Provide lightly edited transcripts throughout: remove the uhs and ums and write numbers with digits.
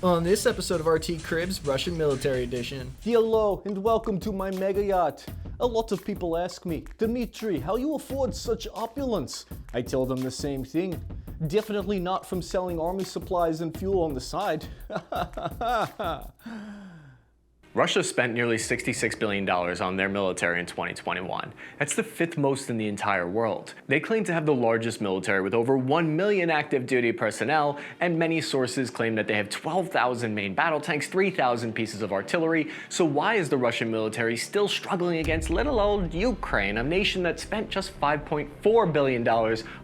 On this episode of RT Cribs, Russian Military Edition. Hello and welcome to my mega yacht. A lot of people ask me, Dmitry, how you afford such opulence? I tell them the same thing. Definitely not from selling army supplies and fuel on the side. Russia spent nearly $66 billion on their military in 2021. That's the fifth most in the entire world. They claim to have the largest military with over 1 million active duty personnel, and many sources claim that they have 12,000 main battle tanks, 3,000 pieces of artillery. So why is the Russian military still struggling against little old Ukraine, a nation that spent just $5.4 billion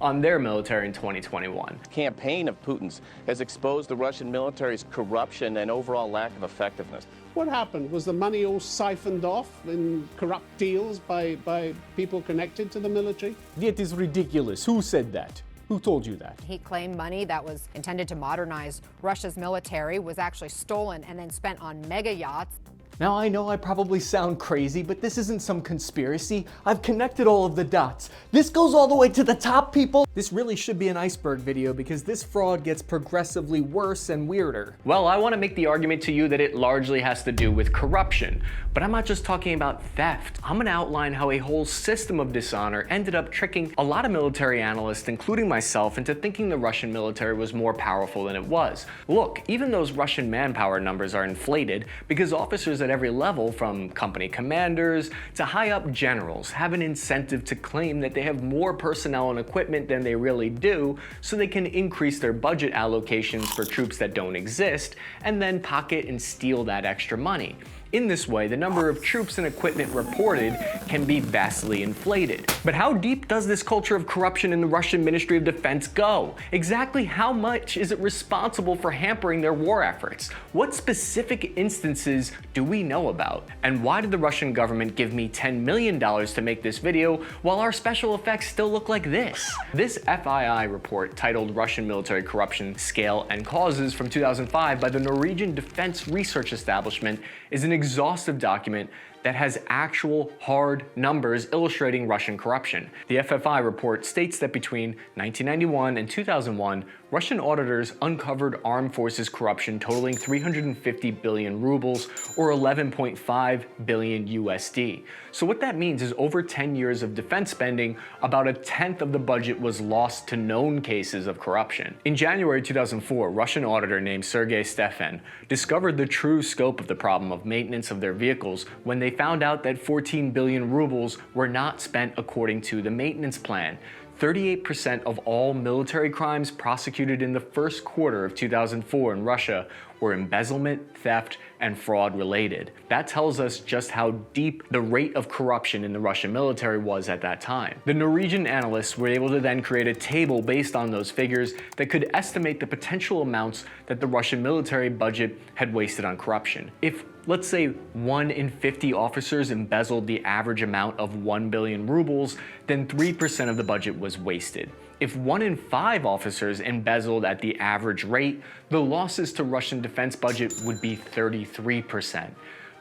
on their military in 2021? The campaign of Putin's has exposed the Russian military's corruption and overall lack of effectiveness. What happened? Was the money all siphoned off in corrupt deals by people connected to the military? That is ridiculous. Who said that? Who told you that? He claimed money that was intended to modernize Russia's military was actually stolen and then spent on mega yachts. Now I know I probably sound crazy, but this isn't some conspiracy. I've connected all of the dots. This goes all the way to the top, people. This really should be an iceberg video because this fraud gets progressively worse and weirder. Well, I want to make the argument to you that it largely has to do with corruption. But I'm not just talking about theft. I'm going to outline how a whole system of dishonor ended up tricking a lot of military analysts, including myself, into thinking the Russian military was more powerful than it was. Look, even those Russian manpower numbers are inflated because officers at every level, from company commanders to high-up generals, have an incentive to claim that they have more personnel and equipment than they really do, so they can increase their budget allocations for troops that don't exist, and then pocket and steal that extra money. In this way, the number of troops and equipment reported can be vastly inflated. But how deep does this culture of corruption in the Russian Ministry of Defense go? Exactly how much is it responsible for hampering their war efforts? What specific instances do we know about? And why did the Russian government give me $10 million to make this video while our special effects still look like this? This FII report, titled Russian Military Corruption Scale and Causes from 2005 by the Norwegian Defense Research Establishment, is an exhaustive document that has actual hard numbers illustrating Russian corruption. The FFI report states that between 1991 and 2001, Russian auditors uncovered armed forces corruption totaling 350 billion rubles, or 11.5 billion USD. So what that means is over 10 years of defense spending, about a tenth of the budget was lost to known cases of corruption. In January 2004, Russian auditor named Sergei Stefan discovered the true scope of the problem of maintenance of their vehicles when they found out that 14 billion rubles were not spent according to the maintenance plan. 38% of all military crimes prosecuted in the first quarter of 2004 in Russia were embezzlement, theft, and fraud related. That tells us just how deep the rate of corruption in the Russian military was at that time. The Norwegian analysts were able to then create a table based on those figures that could estimate the potential amounts that the Russian military budget had wasted on corruption. If, let's say, 1 in 50 officers embezzled the average amount of 1 billion rubles, then 3% of the budget was wasted. If 1 in 5 officers embezzled at the average rate, the losses to Russian defense budget would be 33%.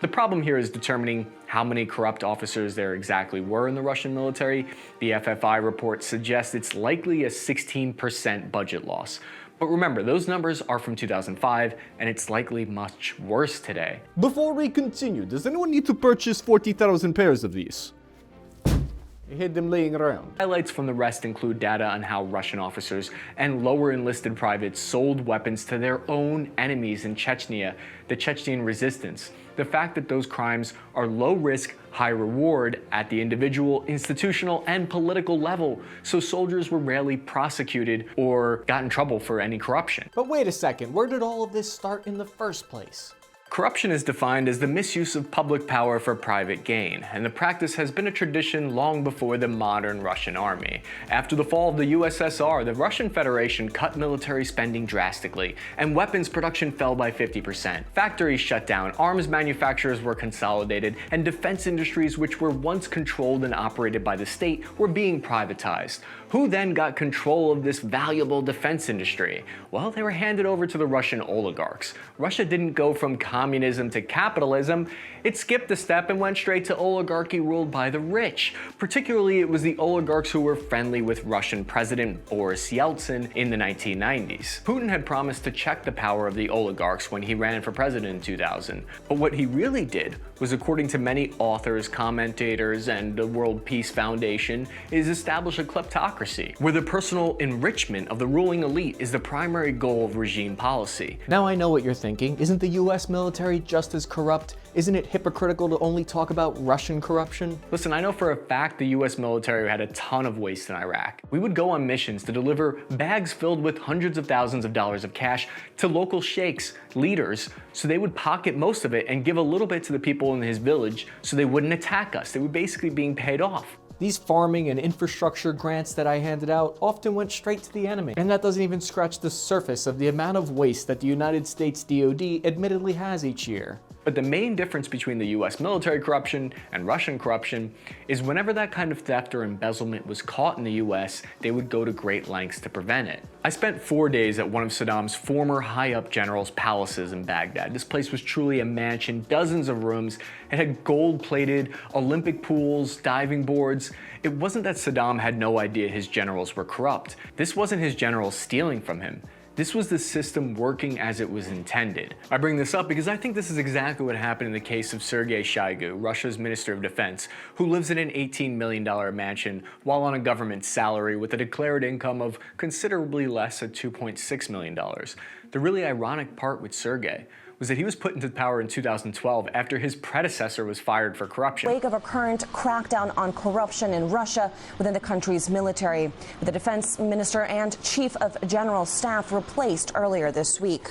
The problem here is determining how many corrupt officers there exactly were in the Russian military. The FFI report suggests it's likely a 16% budget loss. But remember, those numbers are from 2005, and it's likely much worse today. Before we continue, does anyone need to purchase 40,000 pairs of these? I had them laying around. Highlights from the rest include data on how Russian officers and lower enlisted privates sold weapons to their own enemies in Chechnya, the Chechen resistance. The fact that those crimes are low risk, high reward at the individual, institutional, and political level, so soldiers were rarely prosecuted or got in trouble for any corruption. But wait a second, where did all of this start in the first place? Corruption is defined as the misuse of public power for private gain, and the practice has been a tradition long before the modern Russian army. After the fall of the USSR, the Russian Federation cut military spending drastically, and weapons production fell by 50%. Factories shut down, arms manufacturers were consolidated, and defense industries which were once controlled and operated by the state were being privatized. Who then got control of this valuable defense industry? Well, they were handed over to the Russian oligarchs. Russia didn't go from communism to capitalism, it skipped a step and went straight to oligarchy ruled by the rich. Particularly, it was the oligarchs who were friendly with Russian President Boris Yeltsin in the 1990s. Putin had promised to check the power of the oligarchs when he ran for president in 2000. But what he really did was, according to many authors, commentators, and the World Peace Foundation, is establish a kleptocracy, where the personal enrichment of the ruling elite is the primary goal of regime policy. Now I know what you're thinking. Isn't the US military just as corrupt? Isn't it hypocritical to only talk about Russian corruption? Listen, I know for a fact the US military had a ton of waste in Iraq. We would go on missions to deliver bags filled with hundreds of thousands of dollars of cash to local sheikhs, leaders, so they would pocket most of it and give a little bit to the people in his village so they wouldn't attack us. They were basically being paid off. These farming and infrastructure grants that I handed out often went straight to the enemy. And that doesn't even scratch the surface of the amount of waste that the United States DoD admittedly has each year. But the main difference between the US military corruption and Russian corruption is whenever that kind of theft or embezzlement was caught in the US, they would go to great lengths to prevent it. I spent 4 days at one of Saddam's former high-up generals' palaces in Baghdad. This place was truly a mansion, dozens of rooms. It had gold-plated Olympic pools, diving boards. It wasn't that Saddam had no idea his generals were corrupt. This wasn't his generals stealing from him. This was the system working as it was intended. I bring this up because I think this is exactly what happened in the case of Sergei Shoigu, Russia's Minister of Defense, who lives in an $18 million mansion while on a government salary with a declared income of considerably less at $2.6 million. The really ironic part with Sergei was that he was put into power in 2012 after his predecessor was fired for corruption. Wake of a current crackdown on corruption in Russia within the country's military, with the defense minister and chief of general staff replaced earlier this week.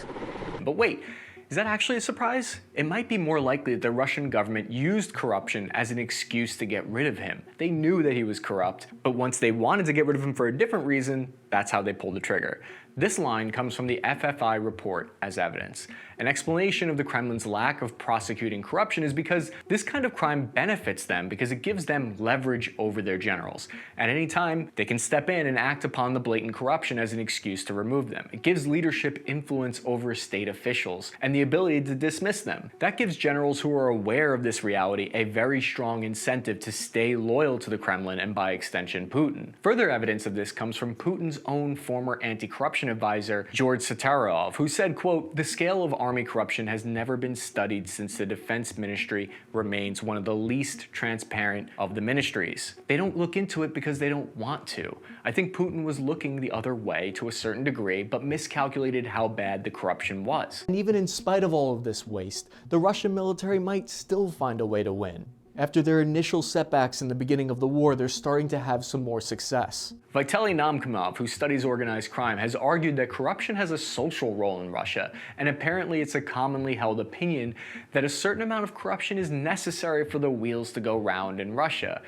But wait, is that actually a surprise? It might be more likely that the Russian government used corruption as an excuse to get rid of him. They knew that he was corrupt, but once they wanted to get rid of him for a different reason, that's how they pulled the trigger. This line comes from the FII Report as evidence. An explanation of the Kremlin's lack of prosecuting corruption is because this kind of crime benefits them because it gives them leverage over their generals. At any time, they can step in and act upon the blatant corruption as an excuse to remove them. It gives leadership influence over state officials and the ability to dismiss them. That gives generals who are aware of this reality a very strong incentive to stay loyal to the Kremlin and by extension Putin. Further evidence of this comes from Putin's own former anti-corruption advisor, George Satarov, who said, quote, "The scale of army corruption has never been studied since the defense ministry remains one of the least transparent of the ministries. They don't look into it because they don't want to. I think Putin was looking the other way to a certain degree, but miscalculated how bad the corruption was." And even in spite of all of this waste, the Russian military might still find a way to win. After their initial setbacks in the beginning of the war, they're starting to have some more success. Vitaly Namkamov, who studies organized crime, has argued that corruption has a social role in Russia, and apparently it's a commonly held opinion that a certain amount of corruption is necessary for the wheels to go round in Russia.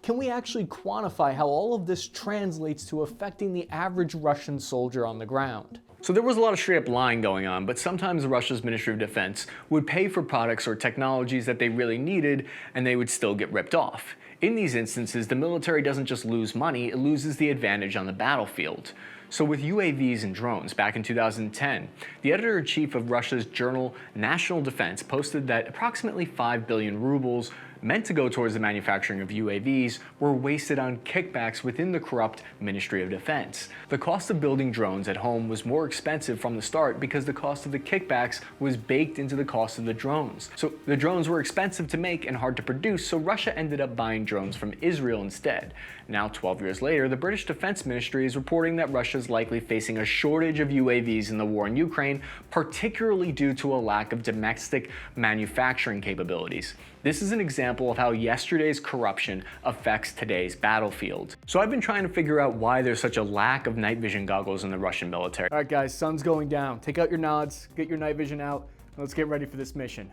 Can we actually quantify how all of this translates to affecting the average Russian soldier on the ground? So there was a lot of straight up lying going on, but sometimes Russia's Ministry of Defense would pay for products or technologies that they really needed, and they would still get ripped off. In these instances, the military doesn't just lose money, it loses the advantage on the battlefield. So with UAVs and drones back in 2010, the editor-in-chief of Russia's journal National Defense posted that approximately 5 billion rubles meant to go towards the manufacturing of UAVs were wasted on kickbacks within the corrupt Ministry of Defense. The cost of building drones at home was more expensive from the start because the cost of the kickbacks was baked into the cost of the drones. So the drones were expensive to make and hard to produce, so Russia ended up buying drones from Israel instead. Now, 12 years later, the British Defense Ministry is reporting that Russia is likely facing a shortage of UAVs in the war in Ukraine, particularly due to a lack of domestic manufacturing capabilities. This is an example of how yesterday's corruption affects today's battlefield. So I've been trying to figure out why there's such a lack of night vision goggles in the Russian military. All right, guys, sun's going down. Take out your nods, get your night vision out, and let's get ready for this mission.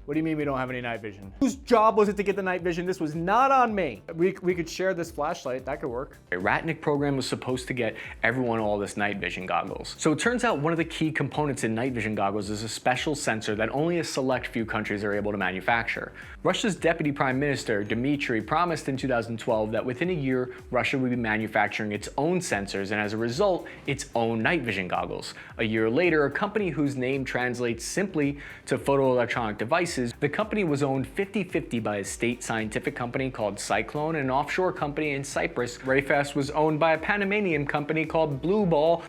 What do you mean we don't have any night vision? Whose job was it to get the night vision? This was not on me. We could share this flashlight. That could work. The Ratnik program was supposed to get everyone all this night vision goggles. So it turns out one of the key components in night vision goggles is a special sensor that only a select few countries are able to manufacture. Russia's Deputy Prime Minister, Dmitry, promised in 2012 that within a year, Russia would be manufacturing its own sensors and as a result, its own night vision goggles. A year later, a company whose name translates simply to photoelectronic devices, the company was owned 50-50 by a state scientific company called Cyclone and an offshore company in Cyprus. Rayfast was owned by a Panamanian company called Bluebell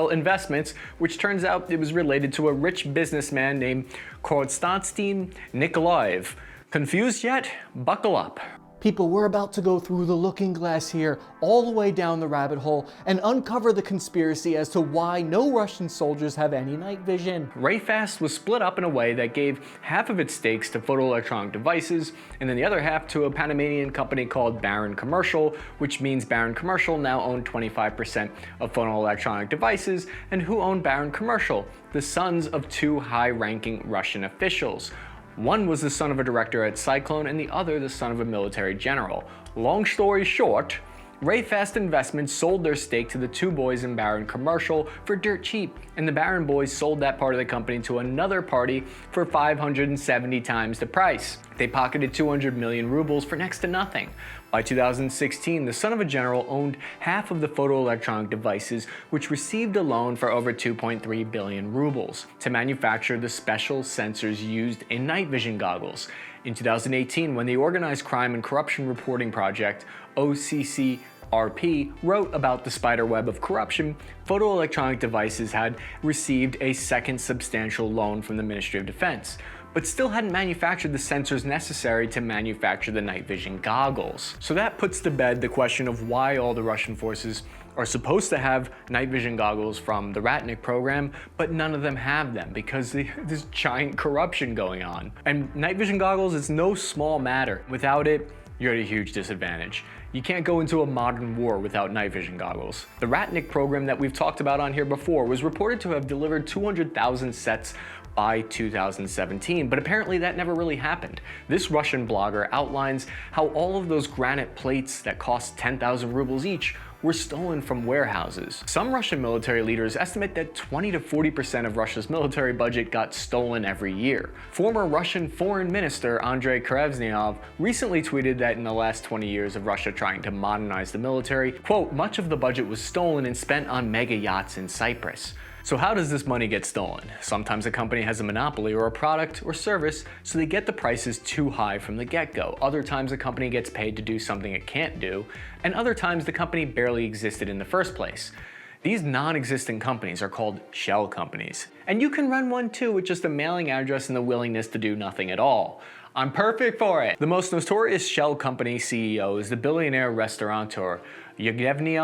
Investments, which turns out it was related to a rich businessman named Konstantin Nikolaev. Confused yet? Buckle up. People, we're about to go through the looking glass here, all the way down the rabbit hole, and uncover the conspiracy as to why no Russian soldiers have any night vision. Rayfast was split up in a way that gave half of its stakes to photoelectronic devices, and then the other half to a Panamanian company called Baron Commercial, which means Baron Commercial now owned 25% of photoelectronic devices, and who owned Baron Commercial? The sons of two high-ranking Russian officials. One was the son of a director at Cyclone and the other the son of a military general. Long story short, Rayfast Investments sold their stake to the two boys in Baron Commercial for dirt cheap, and the Baron boys sold that part of the company to another party for 570 times the price. They pocketed 200 million rubles for next to nothing. By 2016, the son of a general owned half of the photoelectronic devices, which received a loan for over 2.3 billion rubles to manufacture the special sensors used in night vision goggles. In 2018, when the Organized Crime and Corruption Reporting Project, OCCRP, wrote about the spiderweb of corruption, photoelectronic devices had received a second substantial loan from the Ministry of Defense, but still hadn't manufactured the sensors necessary to manufacture the night vision goggles. So that puts to bed the question of why all the Russian forces are supposed to have night vision goggles from the Ratnik program, but none of them have them because there's giant corruption going on. And night vision goggles is no small matter. Without it, you're at a huge disadvantage. You can't go into a modern war without night vision goggles. The Ratnik program that we've talked about on here before was reported to have delivered 200,000 sets by 2017, but apparently that never really happened. This Russian blogger outlines how all of those granite plates that cost 10,000 rubles each were stolen from warehouses. Some Russian military leaders estimate that 20 to 40% of Russia's military budget got stolen every year. Former Russian Foreign Minister Andrei Krevznyov recently tweeted that in the last 20 years of Russia trying to modernize the military, quote, much of the budget was stolen and spent on mega yachts in Cyprus. So how does this money get stolen? Sometimes a company has a monopoly or a product or service, so they get the prices too high from the get-go. Other times a company gets paid to do something it can't do, and other times the company barely existed in the first place. These non-existent companies are called shell companies. And you can run one too with just a mailing address and the willingness to do nothing at all. I'm perfect for it. The most notorious shell company CEO is the billionaire restaurateur Yevgeny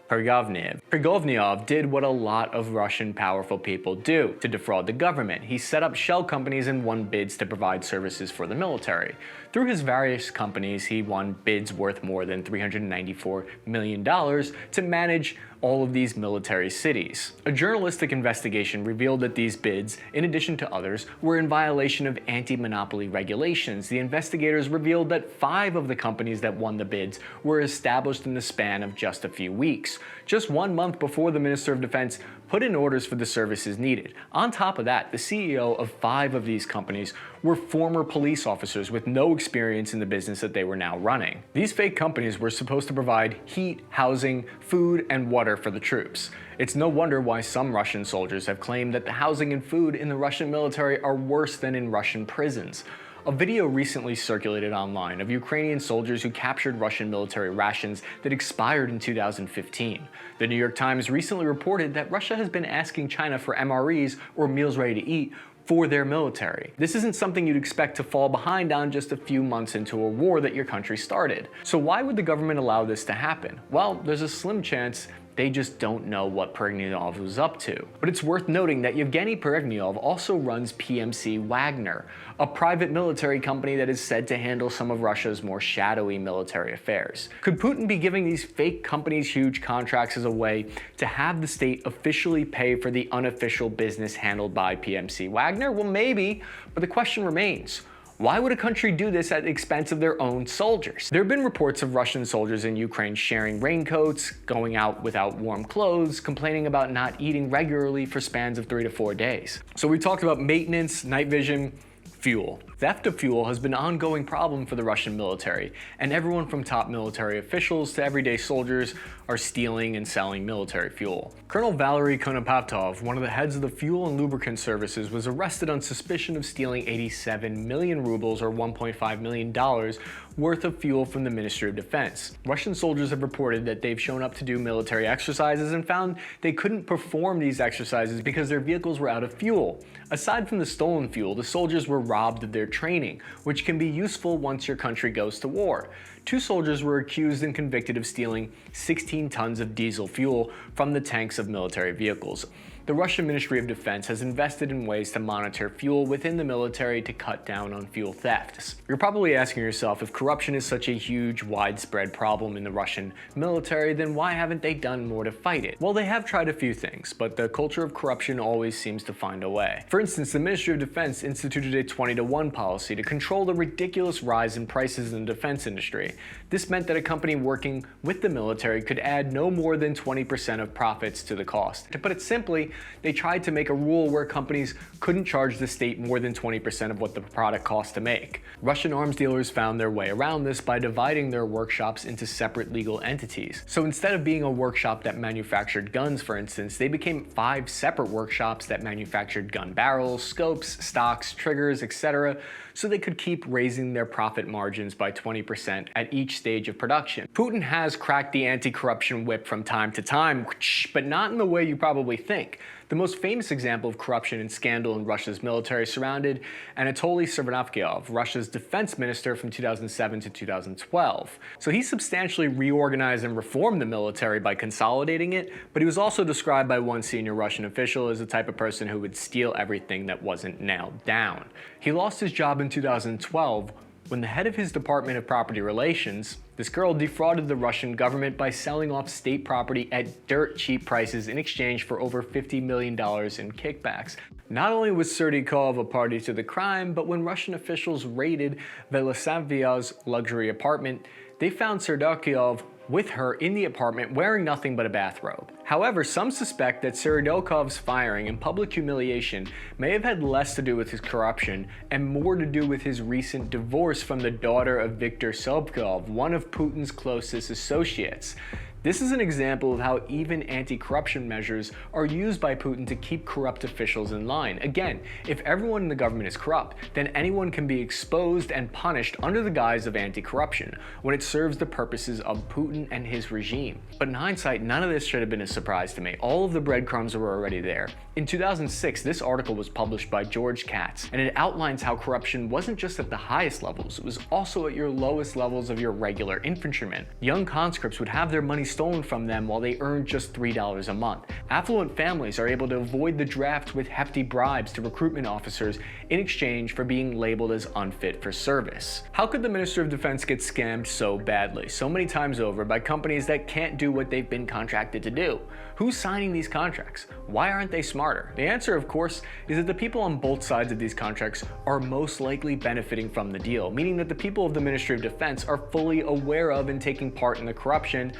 Prigozhin did what a lot of Russian powerful people do to defraud the government. He set up shell companies and won bids to provide services for the military. Through his various companies, he won bids worth more than $394 million to manage all of these military cities. A journalistic investigation revealed that these bids, in addition to others, were in violation of anti-monopoly regulations. The investigators revealed that 5 of the companies that won the bids were established in the span of just a few weeks, just 1 month before the Minister of Defense put in orders for the services needed. On top of that, the CEO of 5 of these companies were former police officers with no experience in the business that they were now running. These fake companies were supposed to provide heat, housing, food, and water for the troops. It's no wonder why some Russian soldiers have claimed that the housing and food in the Russian military are worse than in Russian prisons. A video recently circulated online of Ukrainian soldiers who captured Russian military rations that expired in 2015. The New York Times recently reported that Russia has been asking China for MREs, or meals ready to eat, for their military. This isn't something you'd expect to fall behind on just a few months into a war that your country started. So why would the government allow this to happen? Well, there's a slim chance They just don't know what Pergniov was up to. But it's worth noting that Yevgeny Pergniov also runs PMC Wagner, a private military company that is said to handle some of Russia's more shadowy military affairs. Could Putin be giving these fake companies huge contracts as a way to have the state officially pay for the unofficial business handled by PMC Wagner? Well, maybe, but the question remains. Why would a country do this at the expense of their own soldiers? There have been reports of Russian soldiers in Ukraine sharing raincoats, going out without warm clothes, complaining about not eating regularly for spans of 3 to 4 days. So we talked about maintenance, night vision, fuel. Theft of fuel has been an ongoing problem for the Russian military, and everyone from top military officials to everyday soldiers are stealing and selling military fuel. Colonel Valery Konopatov, one of the heads of the fuel and lubricant services, was arrested on suspicion of stealing 87 million rubles or $1.5 million worth of fuel from the Ministry of Defense. Russian soldiers have reported that they've shown up to do military exercises and found they couldn't perform these exercises because their vehicles were out of fuel. Aside from the stolen fuel, the soldiers were robbed of their training, which can be useful once your country goes to war. 2 soldiers were accused and convicted of stealing 16 tons of diesel fuel from the tanks of military vehicles. The Russian Ministry of Defense has invested in ways to monitor fuel within the military to cut down on fuel thefts. You're probably asking yourself, if corruption is such a huge, widespread problem in the Russian military, then why haven't they done more to fight it? Well, they have tried a few things, but the culture of corruption always seems to find a way. For instance, the Ministry of Defense instituted a 20-to-1 policy to control the ridiculous rise in prices in the defense industry. This meant that a company working with the military could add no more than 20% of profits to the cost. To put it simply, they tried to make a rule where companies couldn't charge the state more than 20% of what the product cost to make. Russian arms dealers found their way around this by dividing their workshops into separate legal entities. So instead of being a workshop that manufactured guns, for instance, they became 5 separate workshops that manufactured gun barrels, scopes, stocks, triggers, etc., so they could keep raising their profit margins by 20% at each stage of production. Putin has cracked the anti-corruption whip from time to time, but not in the way you probably think. The most famous example of corruption and scandal in Russia's military surrounded Anatoly Servanavkyov, Russia's defense minister from 2007 to 2012. So he substantially reorganized and reformed the military by consolidating it, but he was also described by one senior Russian official as the type of person who would steal everything that wasn't nailed down. He lost his job in 2012 when the head of his Department of Property Relations, this girl, defrauded the Russian government by selling off state property at dirt cheap prices in exchange for over $50 million in kickbacks. Not only was Serdyukov a party to the crime, but when Russian officials raided Velesanvia's luxury apartment, they found Serdyukov with her in the apartment wearing nothing but a bathrobe. However, some suspect that Serdyukov's firing and public humiliation may have had less to do with his corruption and more to do with his recent divorce from the daughter of Viktor Sobkov, one of Putin's closest associates. This is an example of how even anti-corruption measures are used by Putin to keep corrupt officials in line. Again, if everyone in the government is corrupt, then anyone can be exposed and punished under the guise of anti-corruption when it serves the purposes of Putin and his regime. But in hindsight, none of this should have been a surprise to me. All of the breadcrumbs were already there. In 2006, this article was published by George Katz, and it outlines how corruption wasn't just at the highest levels, it was also at your lowest levels of your regular infantrymen. Young conscripts would have their money stolen from them while they earned just $3 a month. Affluent families are able to avoid the draft with hefty bribes to recruitment officers in exchange for being labeled as unfit for service. How could the Minister of Defense get scammed so badly, so many times over, by companies that can't do what they've been contracted to do? Who's signing these contracts? Why aren't they smarter? The answer, of course, is that the people on both sides of these contracts are most likely benefiting from the deal, meaning that the people of the Ministry of Defense are fully aware of and taking part in the corruption.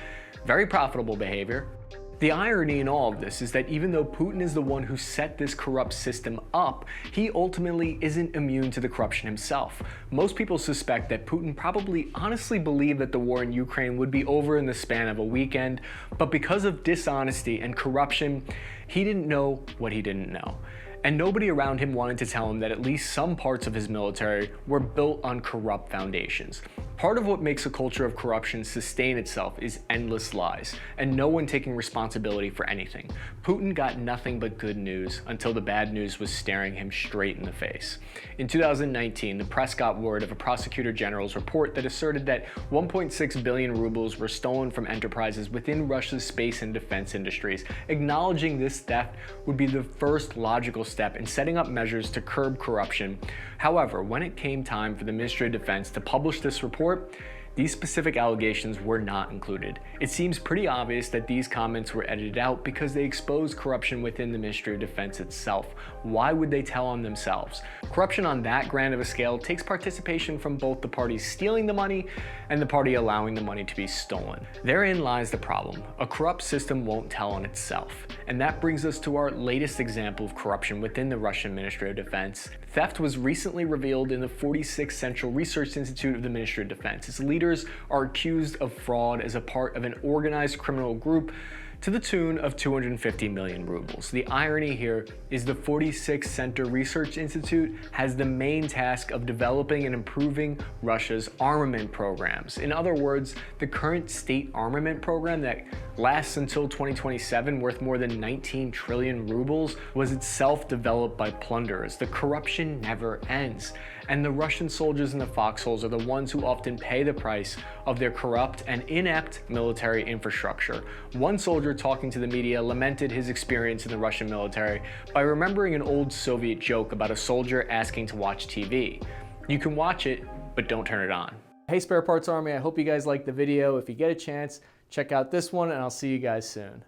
Very profitable behavior. The irony in all of this is that even though Putin is the one who set this corrupt system up, he ultimately isn't immune to the corruption himself. Most people suspect that Putin probably honestly believed that the war in Ukraine would be over in the span of a weekend, but because of dishonesty and corruption, he didn't know what he didn't know. And nobody around him wanted to tell him that at least some parts of his military were built on corrupt foundations. Part of what makes a culture of corruption sustain itself is endless lies, and no one taking responsibility for anything. Putin got nothing but good news until the bad news was staring him straight in the face. In 2019, the press got word of a prosecutor general's report that asserted that 1.6 billion rubles were stolen from enterprises within Russia's space and defense industries. Acknowledging this theft would be the first logical step in setting up measures to curb corruption. However, when it came time for the Ministry of Defense to publish this report, these specific allegations were not included. It seems pretty obvious that these comments were edited out because they expose corruption within the Ministry of Defense itself. Why would they tell on themselves? Corruption on that grand of a scale takes participation from both the parties stealing the money and the party allowing the money to be stolen. Therein lies the problem. A corrupt system won't tell on itself. And that brings us to our latest example of corruption within the Russian Ministry of Defense. Theft was recently revealed in the 46th Central Research Institute of the Ministry of Defense. Its leaders are accused of fraud as a part of an organized criminal group to the tune of 250 million rubles. The irony here is the 46th Center Research Institute has the main task of developing and improving Russia's armament programs. In other words, the current state armament program that lasts until 2027, worth more than 19 trillion rubles, was itself developed by plunderers. The corruption never ends. And the Russian soldiers in the foxholes are the ones who often pay the price of their corrupt and inept military infrastructure. One soldier talking to the media lamented his experience in the Russian military by remembering an old Soviet joke about a soldier asking to watch TV. You can watch it, but don't turn it on. Hey Spare Parts Army, I hope you guys liked the video. If you get a chance, check out this one and I'll see you guys soon.